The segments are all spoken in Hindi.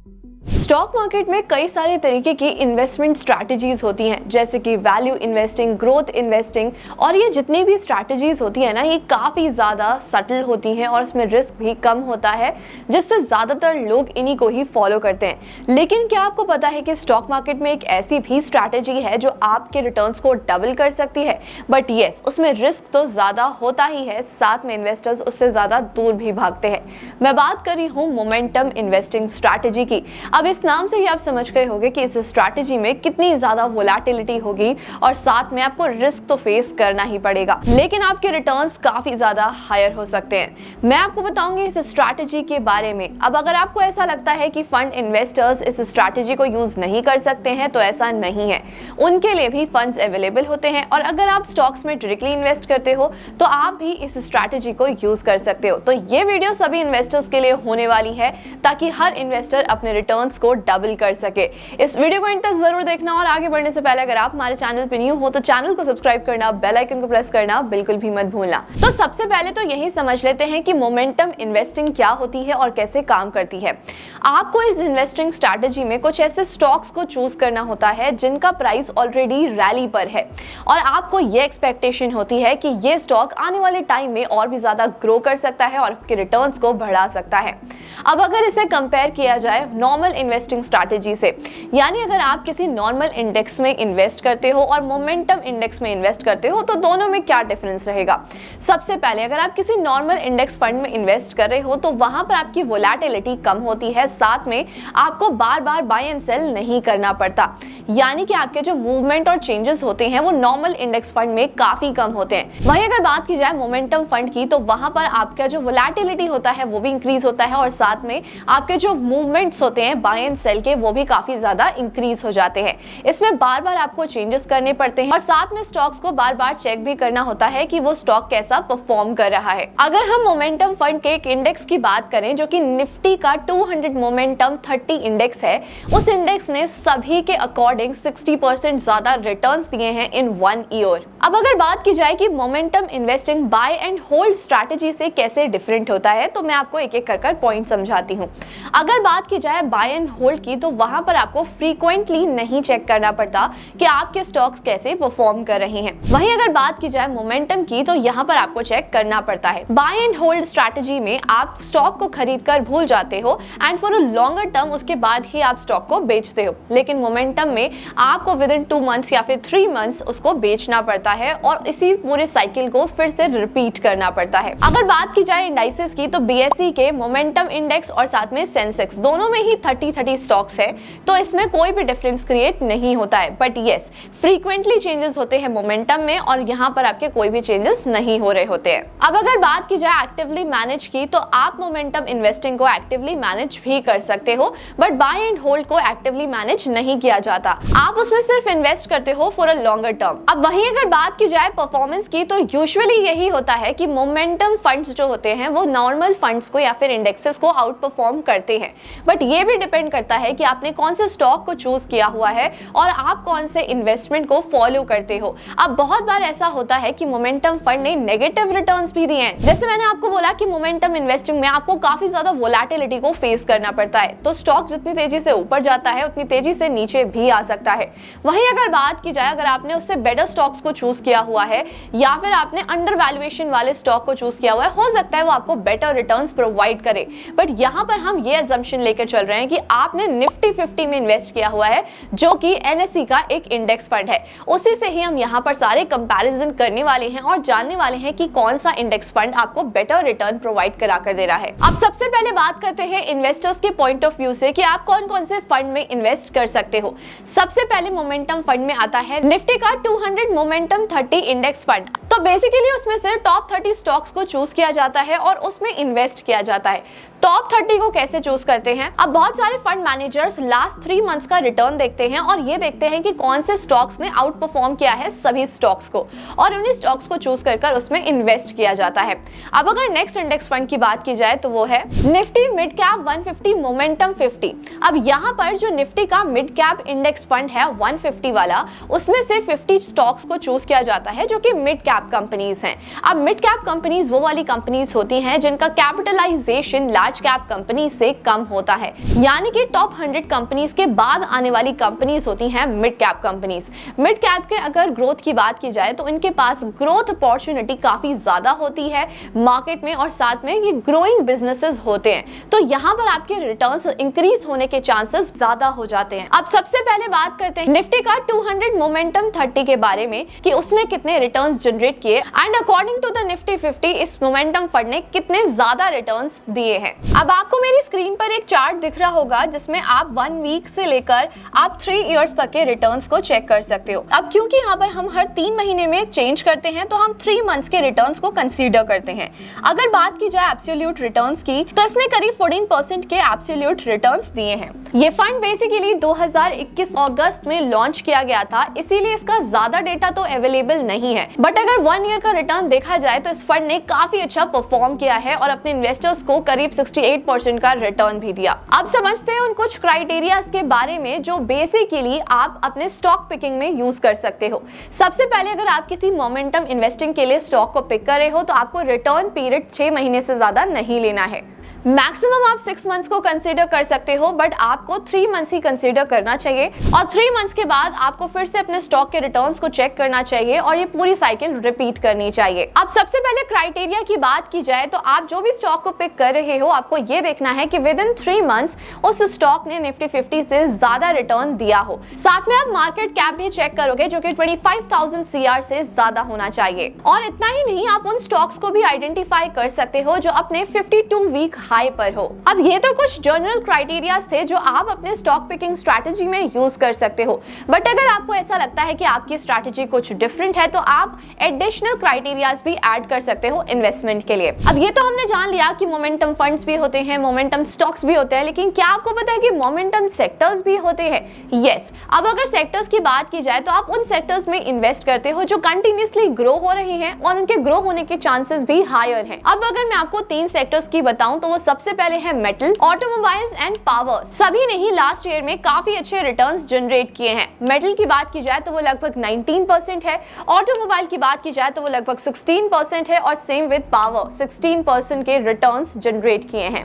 स्टॉक मार्केट में कई सारे तरीके की इन्वेस्टमेंट स्ट्रैटेजीज होती हैं, जैसे कि वैल्यू इन्वेस्टिंग, ग्रोथ इन्वेस्टिंग, और ये जितनी भी स्ट्रैटेजीज होती है ना, ये काफ़ी ज़्यादा सटल होती हैं और इसमें रिस्क भी कम होता है, जिससे ज़्यादातर लोग इन्हीं को ही फॉलो करते हैं। लेकिन क्या आपको पता है कि स्टॉक मार्केट में एक ऐसी भी स्ट्रैटेजी है जो आपके रिटर्न्स को डबल कर सकती है? बट येस, उसमें रिस्क तो ज़्यादा होता ही है, साथ में इन्वेस्टर्स उससे ज़्यादा दूर भी भागते हैं। मैं बात कर रही हूँ मोमेंटम इन्वेस्टिंग स्ट्रैटेजी की। अब इस नाम से ही आप समझ गए होंगे कि इस स्ट्रैटेजी में कितनी ज्यादा वोलेटिलिटी होगी और साथ में आपको रिस्क तो फेस करना ही पड़ेगा, लेकिन आपके रिटर्न्स काफी ज्यादा हायर हो सकते हैं। मैं आपको बताऊंगी इस स्ट्रैटेजी के बारे में। अब अगर आपको ऐसा लगता है कि फंड इन्वेस्टर्स इस स्ट्रैटेजी को यूज नहीं कर सकते हैं, तो ऐसा नहीं है, उनके लिए भी फंड्स अवेलेबल होते हैं। और अगर आप स्टॉक्स में डायरेक्टली इन्वेस्ट करते हो तो आप भी इस स्ट्रैटेजी को यूज कर सकते हो। तो ये वीडियो सभी इन्वेस्टर्स के लिए होने वाली है, ताकि हर इन्वेस्टर अपने रिटर्न्स को डबल कर सके। इस वीडियो को एंड तक जरूर देखना, और आगे बढ़ने से पहले अगर आप हमारे चैनल पे न्यू हो तो चैनल को सब्सक्राइब करना, बेल आइकन को प्रेस करना बिल्कुल भी मत भूलना। तो सबसे पहले तो यही समझ लेते हैं कि मोमेंटम इन्वेस्टिंग क्या होती है और कैसे काम करती है। आपको इस इन्वेस्टिंग स्ट्रैटेजी में कुछ ऐसे स्टॉक्स को चूज करना होता है जिनका प्राइस ऑलरेडी रैली पर है, और आपको ये एक्सपेक्टेशन होती है कि ये स्टॉक आने वाले टाइम में और भी ज्यादा ग्रो कर सकता है और आपके रिटर्न्स को बढ़ा सकता है। अब अगर इसे कंपेयर किया जाए नॉर्मल इन्वेस्टिंग स्ट्रैटेजी से, यानी अगर आप किसी नॉर्मल इंडेक्स में इन्वेस्ट करते हो और मोमेंटम इंडेक्स में इन्वेस्ट करते हो, तो दोनों में क्या डिफरेंस रहेगा। सबसे पहले अगर आप किसी नॉर्मल इंडेक्स फंड में इन्वेस्ट कर रहे हो तो वहां पर आपकी वोलेटिलिटी कम होती है, साथ में आपको बार बार बाय एंड सेल नहीं करना पड़ता, यानी कि आपके जो मूवमेंट और चेंजेस होते हैं वो नॉर्मल इंडेक्स फंड में काफी कम होते हैं। वहीं अगर बात की जाए मोमेंटम फंड की, तो वहां पर आपका जो वोलेटिलिटी होता है वो भी इंक्रीज होता है, और साथ में आपके जो मूवमेंट्स होते हैं बाय एंड सेल के, वो भी काफी ज्यादा इंक्रीज हो जाते हैं। इसमें बार बार आपको चेंजेस करने पड़ते हैं, और साथ में स्टॉक्स को बार बार चेक भी करना होता है कि वो स्टॉक कैसा परफॉर्म कर रहा है। अगर हम मोमेंटम फंड के एक इंडेक्स की बात करें जो कि निफ्टी का 200 मोमेंटम 30 इंडेक्स है, उस इंडेक्स ने सभी के अकॉर्डिंग 60% ज्यादा रिटर्न्स दिए हैं इन 1 ईयर। अब अगर बात की जाए कि momentum investing buy and hold strategy से कैसे डिफरेंट होता है, तो मैं आपको एक एक कर पॉइंट समझाती हूँ। अगर बात की जाए बाय एंड होल्ड की, तो वहां पर आपको फ्रीक्वेंटली नहीं चेक करना पड़ता कि आपके स्टॉक्स कैसे परफॉर्म कर रहे हैं। वहीं अगर बात की जाए मोमेंटम की, तो यहाँ पर आपको चेक करना पड़ता है। बाय एंड होल्ड स्ट्रैटेजी में आप स्टॉक को खरीद कर भूल जाते हो and for a longer term उसके बाद ही आप स्टॉक को बेचते हो, लेकिन मोमेंटम में आपको विद इन 2 मंथ्स या फिर 3 मंथ्स उसको बेचना पड़ता है और इसी पूरे साइकिल को फिर से रिपीट करना पड़ता है। अगर बात की जाए इंडाइसेस की, तो बीएसई के मोमेंटम इंडेक्स और साथ में सेंसेक्स दोनों में ही 30 स्टॉक्स है, तो इसमें कोई भी डिफरेंस क्रिएट नहीं होता है। बट यस, फ्रीक्वेंटली चेंजेस होते हैं मोमेंटम में, और यहाँ पर आपके कोई भी चेंजेस नहीं हो रहे होते हैं। अब अगर बात की जाए एक्टिवली मैनेज की, तो आप मोमेंटम इन्वेस्टिंग को एक्टिवली मैनेज भी कर सकते हो, बट बाय एंड होल्ड को एक्टिवली मैनेज नहीं किया जाता। आप उसमें सिर्फ इन्वेस्ट करते हो फॉर अ लॉन्गर टर्म। अब वहीं अगर बात की जाए परफॉर्मेंस की, तो यूजुअली यही होता है कि मोमेंटम फंड्स जो होते हैं वो नॉर्मल फंड्स को या फिर इंडेक्सेस को आउट परफॉर्म करते हैं, बट ये भी डिपेंड करता है कि आपने कौन से स्टॉक को चूज किया हुआ है और आप कौन से इन्वेस्टमेंट को फॉलो करते हो। अब बहुत बार ऐसा होता है कि मोमेंटम फंड ने नेगेटिव रिटर्न्स भी दिए हैं। जैसे मैंने आपको बोला कि मोमेंटम इन्वेस्टिंग में आपको काफी ज्यादा वोलेटिलिटी को फेस करना पड़ता है, तो स्टॉक जितनी तेजी से ऊपर जाता है उतनी तेजी से नीचे भी आ सकता है। वहीं अगर बात की जाए, अगर आपने उससे बेटर स्टॉक्स को चूज किया हुआ है या फिर आपने अंडर वैल्यूएशन वाले स्टॉक को चूज किया हुआ है, हो सकता है वो आपको बेटर रिटर्न्स प्रोवाइड करे, बट यहाँ पर हम ये अजम्पशन लेकर चल रहे हैं कि आपने निफ्टी 50 में इन्वेस्ट किया हुआ है, जो कि एनएसई का एक इंडेक्स फंड है। उसी से ही हम यहाँ पर सारे कंपैरिजन करने वाले हैं और जानने वाले हैं कि कौन सा इंडेक्स फंड आपको बेटर रिटर्न प्रोवाइड करा कर दे रहा है। अब सबसे पहले बात करते हैं इन्वेस्टर्स के पॉइंट ऑफ व्यू से कि आप कौन कौन से फंड में इन्वेस्ट कर सकते हो। सबसे पहले मोमेंटम फंड में आता है निफ्टी का 200 मोमेंटम 30 इंडेक्स फंड। तो बेसिकली उसमें से टॉप 30 स्टॉक्स को चूज किया जाता है और उसमें इन्वेस्ट किया जाता है। टॉप 30 को कैसे चूज करते हैं? अब बहुत सारे फंड मैनेजर्स लास्ट 3 मंथ्स का रिटर्न देखते हैं और ये देखते हैं कि कौन से स्टॉक्स ने आउट परफॉर्म किया है सभी स्टॉक्स को, और उन्हीं स्टॉक्स को चूज कर उसमें इन्वेस्ट किया जाता है। अब अगर नेक्स्ट इंडेक्स फंड की बात की जाए तो वो है निफ्टी मिड कैप 150 मोमेंटम 50। अब यहाँ पर जो निफ्टी का मिड कैप इंडेक्स फंड है 150 वाला, उसमें से 50 स्टॉक्स को चूज किया जाता है जो कि मिड कैप कंपनीज हैं। अब मिड कैप कंपनीज वो वाली कंपनीज होती हैं जिनका कैपिटलाइजेशन लार्ज कैप कंपनी से कम होता है, यानी कि टॉप 100 कंपनीज के बाद आने वाली कंपनीज होती हैं mid cap companies. Mid cap के अगर ग्रोथ की बात की जाए तो इनके पास ग्रोथ अपॉर्चुनिटी काफी ज्यादा होती है मार्केट में, और साथ में ये ग्रोइंग बिजनेसेस होते हैं, तो यहाँ पर आपके रिटर्न्स इंक्रीज होने के चांसेस ज्यादा हो जाते हैं। अब सबसे पहले बात करते हैं निफ्टी का 200 मोमेंटम 30 के बारे में कि उसने कितने रिटर्न्स जनरेट किए, and according to the Nifty 50 इस मोमेंटम फंड ने कितने ज्यादा रिटर्न्स दिए हैं। अब आपको मेरी स्क्रीन पर एक चार्ट दिख रहा होगा जिसमें आप 1 वीक से लेकर आप 3 इयर्स तक के रिटर्न्स को चेक कर सकते हो। अब क्योंकि यहाँ पर हम हर 3 महीने में चेंज करते हैं तो हम 3 मंथ्स के रिटर्न्स को कंसीडर करते हैं। अगर बात की जाए एब्सोल्यूट रिटर्न्स की तो इसने करीब 14% के एब्सोल्यूट रिटर्न्स दिए हैं। ये फंड बेसिकली 2021 अगस्त में लॉन्च किया गया था, इसीलिए इसका ज्यादा डेटा तो अवेलेबल नहीं है, बट अगर 1 ईयर का रिटर्न देखा जाए तो इस फंड ने काफी अच्छा परफॉर्म किया है और अपने इन्वेस्टर्स को करीब 68% का रिटर्न भी दिया। अब समझते हैं उन कुछ क्राइटेरियाज के बारे में जो बेसिकली आप अपने स्टॉक पिकिंग में यूज कर सकते हो। सबसे पहले अगर आप किसी मोमेंटम इन्वेस्टिंग के लिए स्टॉक को पिक कर रहे हो तो आपको रिटर्न पीरियड 6 महीने से ज्यादा नहीं लेना है। मैक्सिमम आप 6 मंथ्स को कंसीडर कर सकते हो, बट आपको 3 मंथ्स ही कंसीडर करना चाहिए, और 3 मंथ्स के बाद आपको फिर से अपने स्टॉक के रिटर्न्स को चेक करना चाहिए और ये पूरी साइकिल रिपीट करनी चाहिए। अब सबसे पहले क्राइटेरिया की बात की जाए तो आप जो भी स्टॉक को पिक कर रहे हो आपको ये देखना है कि विद इन 3 मंथ्स उस स्टॉक ने निफ्टी 50 से ज्यादा रिटर्न दिया हो। साथ में आप मार्केट कैप भी चेक करोगे जो कि 25,000 CR से ज्यादा होना चाहिए। और इतना ही नहीं, आप उन स्टॉक्स को भी आइडेंटिफाई कर सकते हो जो अपने 52 वीक हाई पर हो। अब ये तो कुछ जनरल क्राइटेरियाज थे जो आप अपने स्टॉक पिकिंग स्ट्रैटेजी में यूज कर सकते हो, बट अगर आपको ऐसा लगता है कि आपकी स्ट्रैटेजी कुछ डिफरेंट है तो आप एडिशनल क्राइटेरियाज भी ऐड कर सकते हो इन्वेस्टमेंट के लिए। अब ये तो हमने जान लिया कि मोमेंटम फंड्स भी होते हैं, मोमेंटम स्टॉक्स भी होते हैं, लेकिन क्या आपको पता है कि मोमेंटम सेक्टर्स भी होते हैं? यस। अब अगर सेक्टर्स की बात की जाए तो आप उन सेक्टर्स में इन्वेस्ट करते हो जो कंटिन्यूअसली ग्रो हो रहे हैं और उनके ग्रो होने के चांसेस भी हायर हैं। अब अगर मैं आपको 3 सेक्टर्स की बताऊं तो वो सबसे पहले है मेटल, ऑटोमोबाइल्स एंड पावर। सभी ने ही लास्ट ईयर में काफी अच्छे रिटर्न्स जनरेट किए हैं। मेटल की बात की जाए तो वो लगभग 19% है, ऑटोमोबाइल की बात की जाए तो वो लगभग 16% है, और सेम विद पावर 16% के रिटर्न्स जनरेट किए हैं।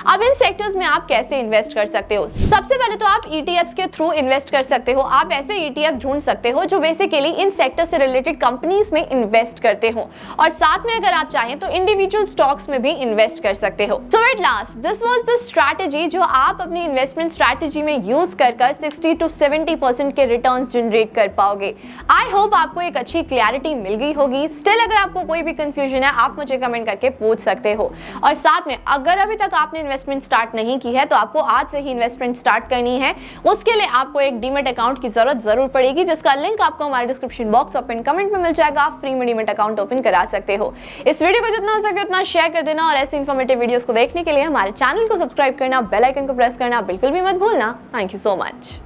अब इन सेक्टर्स में आप कैसे इन्वेस्ट कर सकते हो? सबसे पहले तो आप ETFs के थ्रू इन्वेस्ट कर सकते हो। आप ऐसे ETFs ढूंढ सकते हो जो बेसिकली इन सेक्टर से रिलेटेड कंपनीज में इन्वेस्ट करते हो, और साथ में अगर आप चाहें तो इंडिविजुअल स्टॉक्स में भी इन्वेस्ट कर सकते हो। So at last this was the strategy जो आप अपनी इन्वेस्टमेंट स्ट्रैटेजी में यूज कर 60 to 70% के रिटर्न्स जनरेट कर पाओगे। आई होप आपको एक अच्छी क्लैरिटी मिल गई होगी। स्टिल अगर आपको कोई भी कंफ्यूजन है आप मुझे कमेंट करके पूछ सकते हो, और साथ में अगर अभी तक आपने इन्वेस्टमेंट स्टार्ट नहीं की है तो आपको आज से ही इन्वेस्टमेंट स्टार्ट करनी है। उसके लिए आपको एक डीमेट अकाउंट की जरूरत जरूर पड़ेगी, जिसका लिंक आपको हमारे डिस्क्रिप्शन बॉक्स और पिन कमेंट में मिल जाएगा। आप फ्री में डीमेट अकाउंट ओपन करा सकते हो। इस वीडियो को जितना हो सके उतना शेयर कर देना, और ऐसे इन्फॉर्मेटिव वीडियोस को देखने के लिए हमारे चैनल को सब्सक्राइब करना, बेल आइकन को प्रेस करना बिल्कुल भी मत भूलना। Thank you so much.